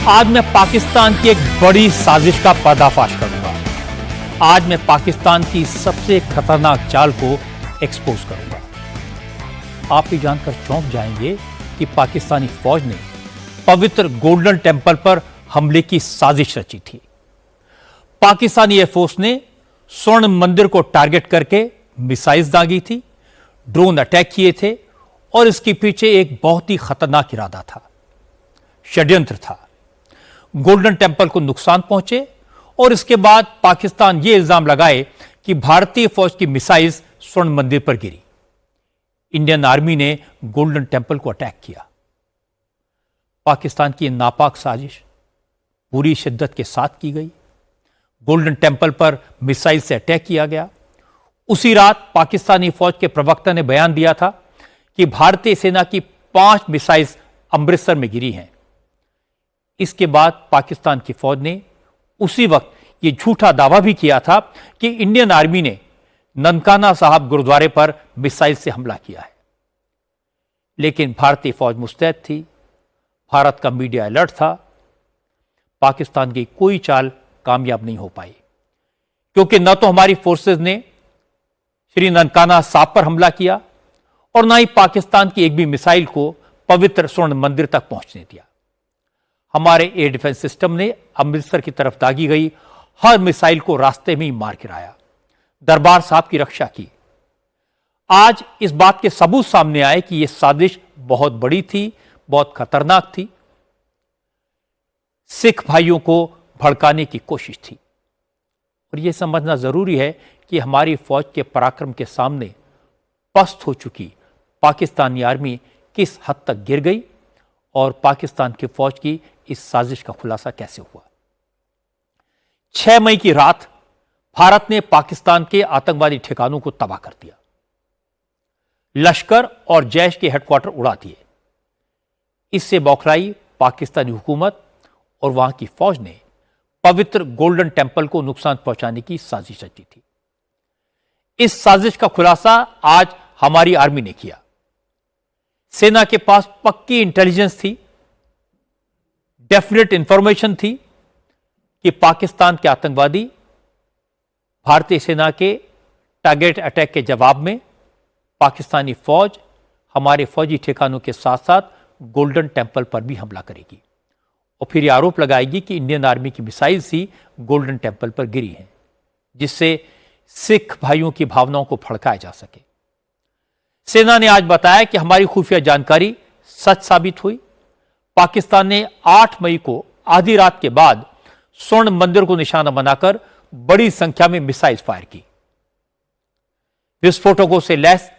आज मैं पाकिस्तान की एक बड़ी साजिश का पर्दाफाश करूंगा। आज मैं पाकिस्तान की सबसे खतरनाक चाल को एक्सपोज करूंगा। आप ये जानकर चौंक जाएंगे कि पाकिस्तानी फौज ने पवित्र गोल्डन टेंपल पर हमले की साजिश रची थी। पाकिस्तानी एयरफोर्स ने स्वर्ण मंदिर को टारगेट करके मिसाइल्स दागी थी, ड्रोन अटैक किए थे और इसके पीछे एक बहुत ही खतरनाक इरादा था, षड्यंत्र था। गोल्डन टेंपल को नुकसान पहुंचे और इसके बाद पाकिस्तान यह इल्जाम लगाए कि भारतीय फौज की मिसाइल्स स्वर्ण मंदिर पर गिरी। इंडियन आर्मी ने गोल्डन टेंपल को अटैक किया। पाकिस्तान की नापाक साजिश पूरी शिद्दत के साथ की गई। गोल्डन टेंपल पर मिसाइल से अटैक किया गया। उसी रात पाकिस्तानी फौज के प्रवक्ता ने बयान दिया था कि भारतीय सेना की 5 मिसाइल्स अमृतसर में गिरी हैं। इसके बाद पाकिस्तान की फौज ने उसी वक्त यह झूठा दावा भी किया था कि इंडियन आर्मी ने ननकाना साहब गुरुद्वारे पर मिसाइल से हमला किया है। लेकिन भारतीय फौज मुस्तैद थी, भारत का मीडिया अलर्ट था। पाकिस्तान की कोई चाल कामयाब नहीं हो पाई, क्योंकि न तो हमारी फोर्सेस ने श्री ननकाना साहब पर हमला किया और न ही पाकिस्तान की एक भी मिसाइल को पवित्र स्वर्ण मंदिर तक पहुंचने दिया। हमारे एयर डिफेंस सिस्टम ने अमृतसर की तरफ दागी गई हर मिसाइल को रास्ते में ही मार गिराया, दरबार साहब की रक्षा की। आज इस बात के सबूत सामने आए कि यह साजिश बहुत बड़ी थी, बहुत खतरनाक थी। सिख भाइयों को भड़काने की कोशिश थी। और यह समझना जरूरी है कि हमारी फौज के पराक्रम के सामने पस्त हो चुकी पाकिस्तानी आर्मी किस हद तक गिर गई और पाकिस्तान की फौज की इस साजिश का खुलासा कैसे हुआ। 6 मई की रात भारत ने पाकिस्तान के आतंकवादी ठिकानों को तबाह कर दिया। लश्कर और जैश के हेडक्वार्टर उड़ा दिए। इससे बौखलाई पाकिस्तानी हुकूमत और वहां की फौज ने पवित्र गोल्डन टेंपल को नुकसान पहुंचाने की साजिश रची थी। इस साजिश का खुलासा आज हमारी आर्मी ने किया। सेना के पास पक्की इंटेलिजेंस थी, डेफिनेट इंफॉर्मेशन थी कि पाकिस्तान के आतंकवादी भारतीय सेना के टारगेट अटैक के जवाब में पाकिस्तानी फौज हमारे फौजी ठिकानों के साथ साथ गोल्डन टेंपल पर भी हमला करेगी और फिर यह आरोप लगाएगी कि इंडियन आर्मी की मिसाइल्स ही गोल्डन टेंपल पर गिरी हैं, जिससे सिख भाइयों की भावनाओं को भड़काया जा सके। सेना ने आज बताया कि हमारी खुफिया जानकारी सच साबित हुई। पाकिस्तान ने 8 मई को आधी रात के बाद स्वर्ण मंदिर को निशाना बनाकर बड़ी संख्या में मिसाइल फायर की। विस्फोटकों से लैस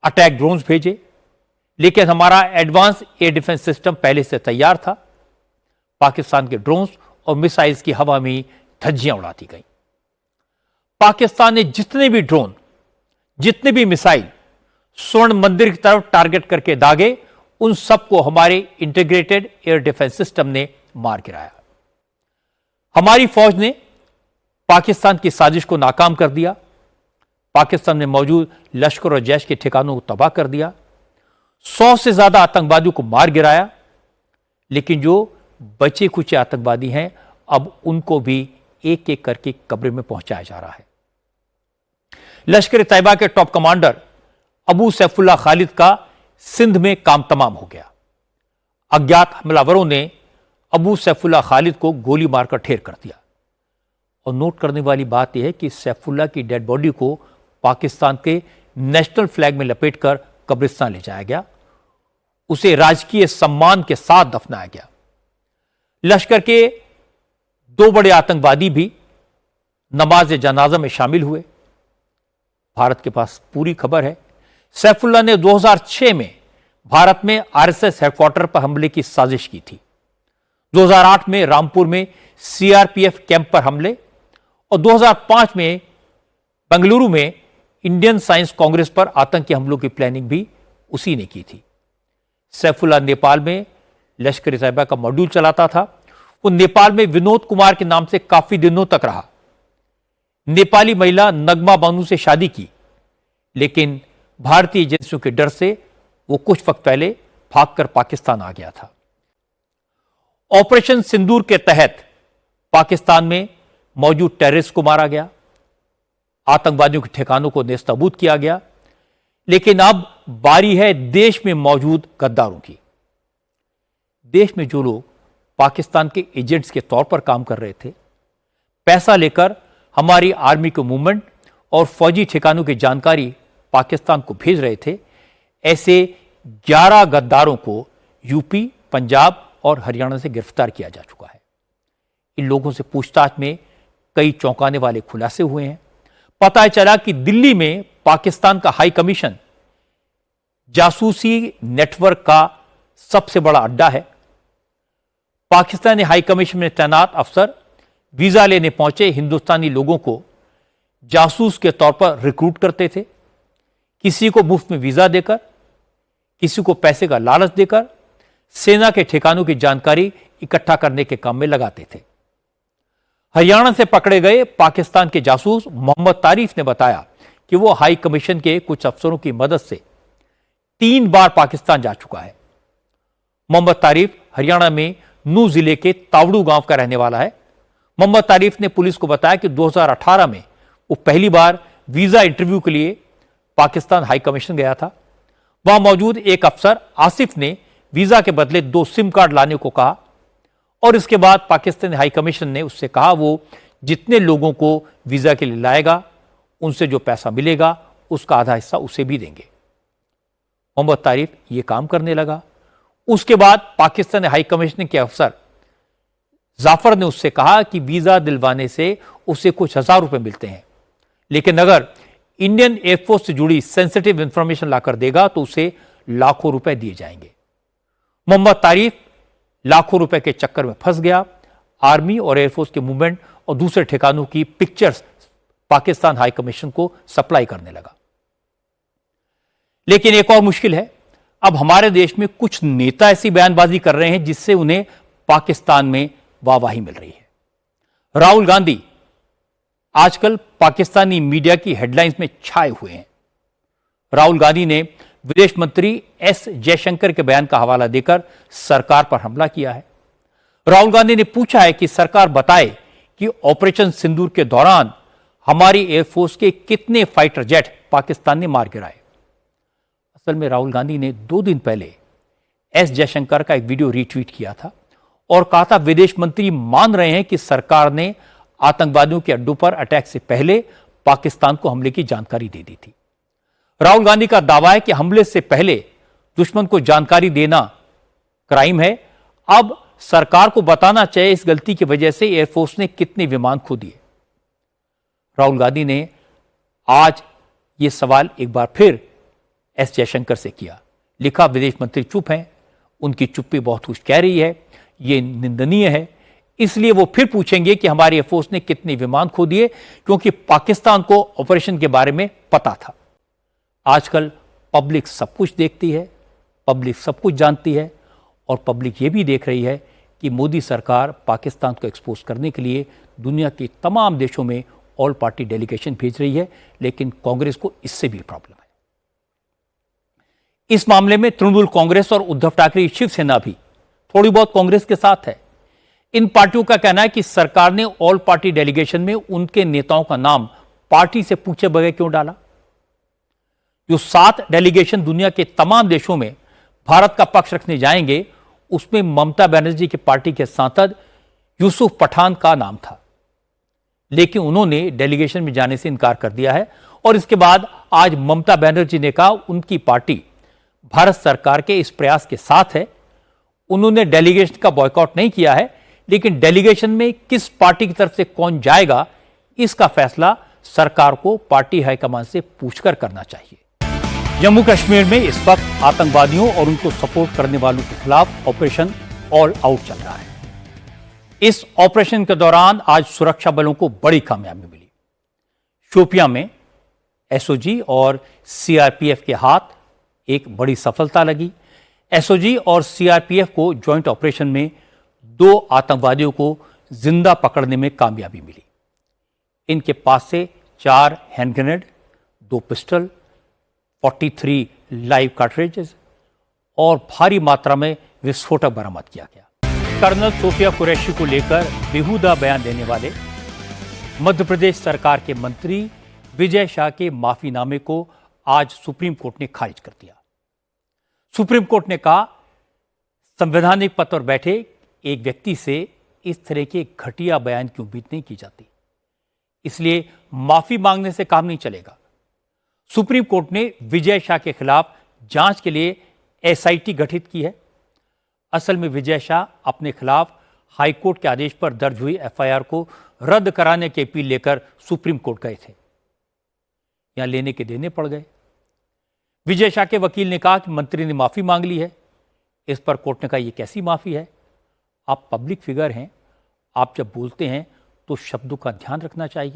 अटैक ड्रोन्स भेजे, लेकिन हमारा एडवांस एयर डिफेंस सिस्टम पहले से तैयार था। पाकिस्तान के ड्रोन्स और मिसाइल्स की हवा में धज्जियां उड़ा दी गई। पाकिस्तान ने जितने भी ड्रोन, जितने भी मिसाइल स्वर्ण मंदिर की तरफ टारगेट करके दागे, उन सबको हमारे इंटीग्रेटेड एयर डिफेंस सिस्टम ने मार गिराया। हमारी फौज ने पाकिस्तान की साजिश को नाकाम कर दिया। पाकिस्तान में मौजूद लश्कर और जैश के ठिकानों को तबाह कर दिया। 100 से ज्यादा आतंकवादियों को मार गिराया। लेकिन जो बचे कुचे आतंकवादी हैं, अब उनको भी एक एक करके कब्र में पहुंचाया जा रहा है। लश्कर तैयबा के टॉप कमांडर अबू सैफुल्लाह खालिद का सिंध में काम तमाम हो गया। अज्ञात हमलावरों ने अबू सैफुल्लाह खालिद को गोली मारकर ढेर कर दिया। और नोट करने वाली बात यह है कि सैफुल्लाह की डेड बॉडी को पाकिस्तान के नेशनल फ्लैग में लपेटकर कब्रिस्तान ले जाया गया। उसे राजकीय सम्मान के साथ दफनाया गया। लश्कर के 2 बड़े आतंकवादी भी नमाज जनाजा में शामिल हुए। भारत के पास पूरी खबर है। सैफुल्लाह ने 2006 में भारत में आरएसएस हेडक्वार्टर पर हमले की साजिश की थी। 2008 में रामपुर में सीआरपीएफ कैंप पर हमले और 2005 में बेंगलुरु में इंडियन साइंस कांग्रेस पर आतंकी हमलों की प्लानिंग भी उसी ने की थी। सैफुल्लाह नेपाल में लश्कर तैयबा का मॉड्यूल चलाता था। वो नेपाल में विनोद कुमार के नाम से काफी दिनों तक रहा। नेपाली महिला नगमा बानू से शादी की, लेकिन भारतीय एजेंसियों के डर से वो कुछ वक्त पहले भागकर पाकिस्तान आ गया था। ऑपरेशन सिंदूर के तहत पाकिस्तान में मौजूद टेररिस्ट को मारा गया, आतंकवादियों के ठिकानों को नेस्तनाबूद किया गया, लेकिन अब बारी है देश में मौजूद गद्दारों की। देश में जो लोग पाकिस्तान के एजेंट्स के तौर पर काम कर रहे थे, पैसा लेकर हमारी आर्मी के मूवमेंट और फौजी ठिकानों की जानकारी पाकिस्तान को भेज रहे थे, ऐसे 11 गद्दारों को यूपी, पंजाब और हरियाणा से गिरफ्तार किया जा चुका है। इन लोगों से पूछताछ में कई चौंकाने वाले खुलासे हुए हैं। पता चला कि दिल्ली में पाकिस्तान का हाई कमीशन जासूसी नेटवर्क का सबसे बड़ा अड्डा है। पाकिस्तानी हाई कमीशन में तैनात अफसर वीजा लेने पहुंचे हिंदुस्तानी लोगों को जासूस के तौर पर रिक्रूट करते थे। किसी को मुफ्त में वीजा देकर, किसी को पैसे का लालच देकर सेना के ठिकानों की जानकारी इकट्ठा करने के काम में लगाते थे। हरियाणा से पकड़े गए पाकिस्तान के जासूस मोहम्मद तारिफ ने बताया कि वो हाई कमीशन के कुछ अफसरों की मदद से 3 बार पाकिस्तान जा चुका है। मोहम्मद तारिफ हरियाणा में नू जिले के तावड़ू गांव का रहने वाला है। मोहम्मद तारिफ ने पुलिस को बताया कि 2018 में वो पहली बार वीजा इंटरव्यू के लिए पाकिस्तान हाई कमीशन गया था। वहां मौजूद एक अफसर आसिफ ने वीजा के बदले 2 सिम कार्ड लाने को कहा और इसके बाद पाकिस्तानी हाई कमीशन ने उससे कहा वो जितने लोगों को वीजा के लिए लाएगा उनसे जो पैसा मिलेगा उसका आधा हिस्सा उसे भी देंगे। मोहम्मद तारिफ ये काम करने लगा। उसके बाद पाकिस्तानी हाई कमीशन के अफसर जाफर ने उससे कहा कि वीजा दिलवाने से उसे कुछ हजार रुपए मिलते हैं, लेकिन अगर इंडियन एयरफोर्स से जुड़ी सेंसिटिव इंफॉर्मेशन लाकर देगा तो उसे लाखों रुपए दिए जाएंगे। मोहम्मद तारिफ लाखों रुपए के चक्कर में फंस गया। आर्मी और एयरफोर्स के मूवमेंट और दूसरे ठिकानों की पिक्चर्स पाकिस्तान हाई कमीशन को सप्लाई करने लगा। लेकिन एक और मुश्किल है, अब हमारे देश में कुछ नेता ऐसी बयानबाजी कर रहे हैं जिससे उन्हें पाकिस्तान में वाहवाही मिल रही है। राहुल गांधी आजकल पाकिस्तानी मीडिया की हेडलाइंस में छाए हुए हैं। राहुल गांधी ने विदेश मंत्री एस जयशंकर के बयान का हवाला देकर सरकार पर हमला किया है। राहुल गांधी ने पूछा है कि सरकार बताए कि ऑपरेशन सिंदूर के दौरान हमारी एयरफोर्स के कितने फाइटर जेट पाकिस्तान ने मार गिराए। असल में राहुल गांधी ने 2 दिन पहले एस जयशंकर का एक वीडियो रीट्वीट किया था और कहा था विदेश मंत्री मान रहे हैं कि सरकार ने आतंकवादियों के अड्डों पर अटैक से पहले पाकिस्तान को हमले की जानकारी दे दी थी। राहुल गांधी का दावा है कि हमले से पहले दुश्मन को जानकारी देना क्राइम है। अब सरकार को बताना चाहिए इस गलती की वजह से एयरफोर्स ने कितने विमान खो दिए। राहुल गांधी ने आज यह सवाल एक बार फिर एस जयशंकर से किया। लिखा विदेश मंत्री चुप हैं, उनकी चुप्पी बहुत कुछ कह रही है, यह निंदनीय है। इसलिए वो फिर पूछेंगे कि हमारी एयरफोर्स ने कितने विमान खो दिए, क्योंकि पाकिस्तान को ऑपरेशन के बारे में पता था। आजकल पब्लिक सब कुछ देखती है, पब्लिक सब कुछ जानती है और पब्लिक ये भी देख रही है कि मोदी सरकार पाकिस्तान को एक्सपोज करने के लिए दुनिया के तमाम देशों में ऑल पार्टी डेलीगेशन भेज रही है, लेकिन कांग्रेस को इससे भी प्रॉब्लम है। इस मामले में तृणमूल कांग्रेस और उद्धव ठाकरे शिवसेना भी थोड़ी बहुत कांग्रेस के साथ है। इन पार्टियों का कहना है कि सरकार ने ऑल पार्टी डेलीगेशन में उनके नेताओं का नाम पार्टी से पूछे बगैर क्यों डाला। जो 7 डेलीगेशन दुनिया के तमाम देशों में भारत का पक्ष रखने जाएंगे, उसमें ममता बनर्जी की पार्टी के सांसद यूसुफ पठान का नाम था, लेकिन उन्होंने डेलीगेशन में जाने से इनकार कर दिया है। और इसके बाद आज ममता बनर्जी ने कहा उनकी पार्टी भारत सरकार के इस प्रयास के साथ है। उन्होंने डेलीगेशन का बॉयकॉट नहीं किया है, लेकिन डेलीगेशन में किस पार्टी की तरफ से कौन जाएगा, इसका फैसला सरकार को पार्टी हाईकमान से पूछकर करना चाहिए। जम्मू कश्मीर में इस वक्त आतंकवादियों और उनको सपोर्ट करने वालों के खिलाफ ऑपरेशन ऑल आउट चल रहा है। इस ऑपरेशन के दौरान आज सुरक्षा बलों को बड़ी कामयाबी मिली। शोपियां में एसओजी और सीआरपीएफ के हाथ एक बड़ी सफलता लगी। एसओजी और सीआरपीएफ को ज्वाइंट ऑपरेशन में 2 आतंकवादियों को जिंदा पकड़ने में कामयाबी मिली। इनके पास से 4 hand grenade, 2 pistol, 43 live cartridges और भारी मात्रा में विस्फोटक बरामद किया गया। कर्नल सोफिया कुरैशी को लेकर बेहुदा बयान देने वाले मध्य प्रदेश सरकार के मंत्री विजय शाह के माफीनामे को आज सुप्रीम कोर्ट ने खारिज कर दिया। सुप्रीम कोर्ट ने कहा, संवैधानिक पद पर बैठे एक व्यक्ति से इस तरह के घटिया बयान की उम्मीद नहीं की जाती, इसलिए माफी मांगने से काम नहीं चलेगा। सुप्रीम कोर्ट ने विजय शाह के खिलाफ जांच के लिए एसआईटी गठित की है। असल में विजय शाह अपने खिलाफ हाईकोर्ट के आदेश पर दर्ज हुई एफआईआर को रद्द कराने की अपील लेकर सुप्रीम कोर्ट गए थे। यहां लेने के देने पड़ गए। विजय शाह के वकील ने कहा कि मंत्री ने माफी मांग ली है। इस पर कोर्ट ने कहा, यह कैसी माफी है? आप पब्लिक फिगर हैं, आप जब बोलते हैं तो शब्दों का ध्यान रखना चाहिए।